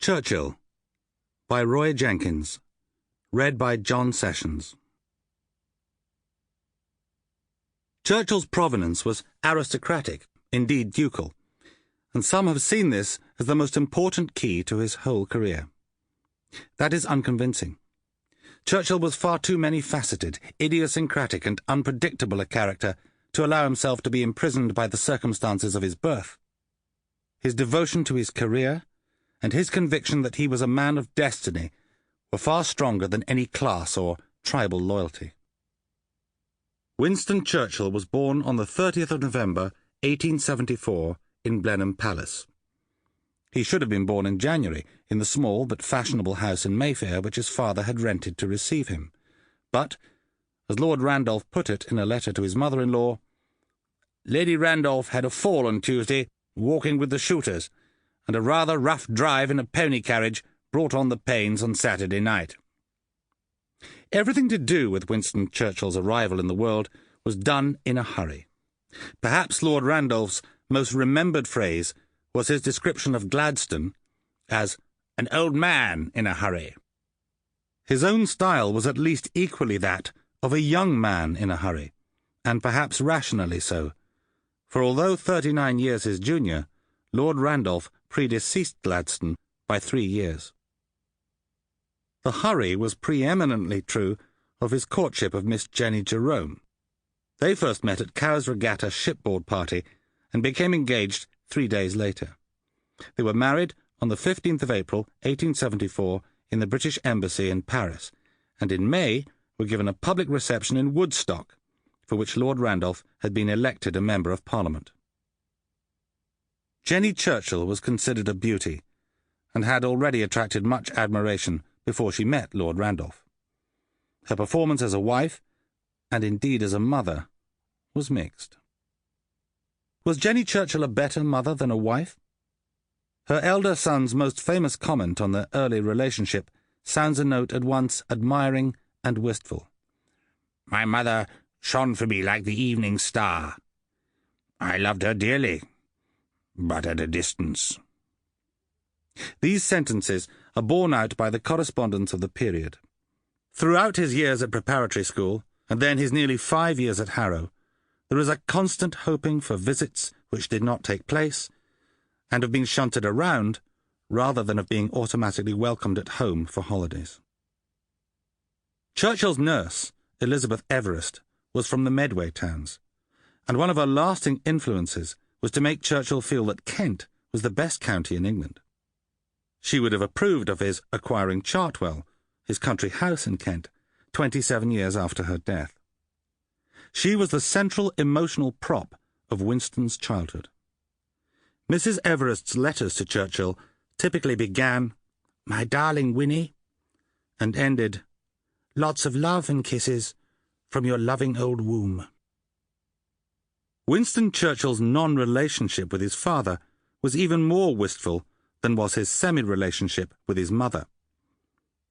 Churchill by Roy Jenkins. Read by John Sessions. Churchill's provenance was aristocratic, indeed ducal, and some have seen this as the most important key to his whole career. That is unconvincing. Churchill was far too many-faceted, idiosyncratic and unpredictable a character to allow himself to be imprisoned by the circumstances of his birth. His devotion to his career and his conviction that he was a man of destiny were far stronger than any class or tribal loyalty. Winston Churchill was born on the 30th of November, 1874, in Blenheim Palace. He should have been born in January, in the small but fashionable house in Mayfair which his father had rented to receive him. But, as Lord Randolph put it in a letter to his mother-in-law, "Lady Randolph had a fall on Tuesday, walking with the shooters, and a rather rough drive in a pony carriage brought on the pains on Saturday night." Everything to do with Winston Churchill's arrival in the world was done in a hurry. Perhaps Lord Randolph's most remembered phrase was his description of Gladstone as an old man in a hurry. His own style was at least equally that of a young man in a hurry, and perhaps rationally so, for although 39 years his junior, Lord Randolph predeceased Gladstone by 3 years. The hurry was preeminently true of his courtship of Miss Jenny Jerome. They first met at Cowes Regatta shipboard party and became engaged 3 days later. They were married on the 15th of April, 1874, in the British Embassy in Paris, and in May were given a public reception in Woodstock, for which Lord Randolph had been elected a Member of Parliament. Jenny Churchill was considered a beauty, and had already attracted much admiration before she met Lord Randolph. Her performance as a wife, and indeed as a mother, was mixed. Was Jenny Churchill a better mother than a wife? Her elder son's most famous comment on their early relationship sounds a note at once admiring and wistful. "My mother shone for me like the evening star. I loved her dearly, but at a distance." These sentences are borne out by the correspondence of the period. Throughout his years at preparatory school, and then his nearly 5 years at Harrow, there is a constant hoping for visits which did not take place, and of being shunted around, rather than of being automatically welcomed at home for holidays. Churchill's nurse, Elizabeth Everest, was from the Medway towns, and one of her lasting influences was to make Churchill feel that Kent was the best county in England. She would have approved of his acquiring Chartwell, his country house in Kent, 27 years after her death. She was the central emotional prop of Winston's childhood. Mrs. Everest's letters to Churchill typically began, "My darling Winnie," and ended, "Lots of love and kisses from your loving old womb." Winston Churchill's non-relationship with his father was even more wistful than was his semi-relationship with his mother.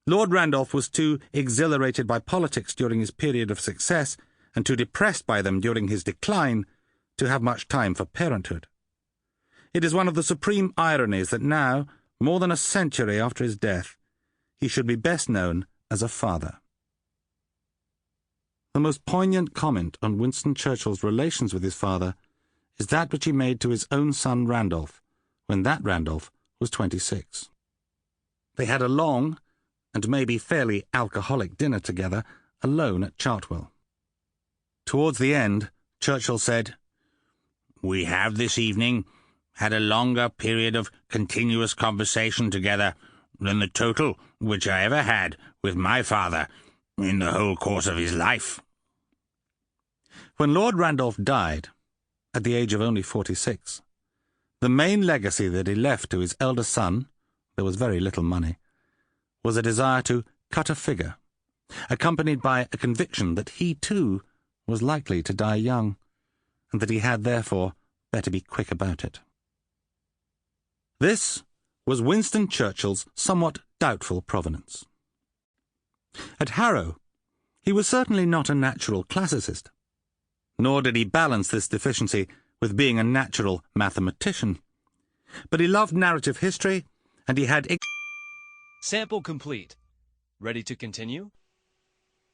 Lord Randolph was too exhilarated by politics during his period of success and too depressed by them during his decline to have much time for parenthood. It is one of the supreme ironies that now, more than a century after his death, he should be best known as a father. The most poignant comment on Winston Churchill's relations with his father is that which he made to his own son Randolph, when that Randolph was 26. They had a long, and maybe fairly alcoholic dinner together, alone at Chartwell. Towards the end, Churchill said, "We have this evening had a longer period of continuous conversation together than the total which I ever had with my father in the whole course of his life." When Lord Randolph died, at the age of only 46, the main legacy that he left to his elder son, there was very little money, was a desire to cut a figure, accompanied by a conviction that he, too, was likely to die young, and that he had, therefore, better be quick about it. This was Winston Churchill's somewhat doubtful provenance. At Harrow, he was certainly not a natural classicist, nor did he balance this deficiency with being a natural mathematician. But he loved narrative history, and he had Sample complete. Ready to continue?